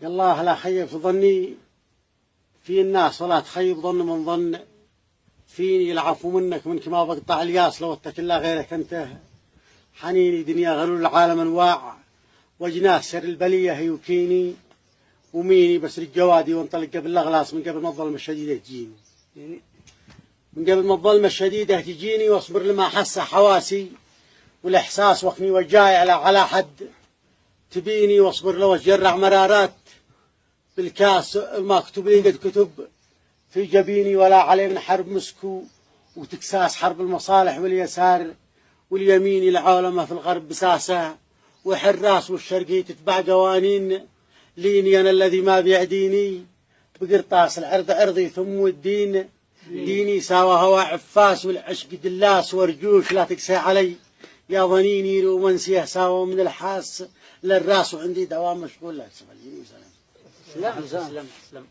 الله لا خيب ظني في الناس ولا تخيب ظن من ظن فيني العفو منك ما بقطع الياس لو اتك الله غيرك انت حنيني دنيا غلول العالم انواع وجناس سر البليه هيوكيني وميني بس الجوادي وانطلق قبل الاغلاس من قبل ما الظلمه الشديده تجيني من قبل ما الظلمه الشديده تجيني واصبر لما حس حواسي والاحساس وقني وجاي على حد تبيني واصبر لو اتجرع مرارات بالكاس المكتوب لي قد كتب في جبيني ولا علي من حرب مسكو وتكساس حرب المصالح واليسار واليمين العالمة في الغرب بساسة وحراس والشرقي تتبع قوانين ليني أنا الذي ما بيعديني بقرطاس العرض عرضي ثم الدين ديني ساوى هوا عفاس والعشق دلاس ورجوش لا تكسي علي يا ظنيني ومنسيه ساوى من الحاس للراس وعندي دوام مشغول لا تسمع سلام سلام سلام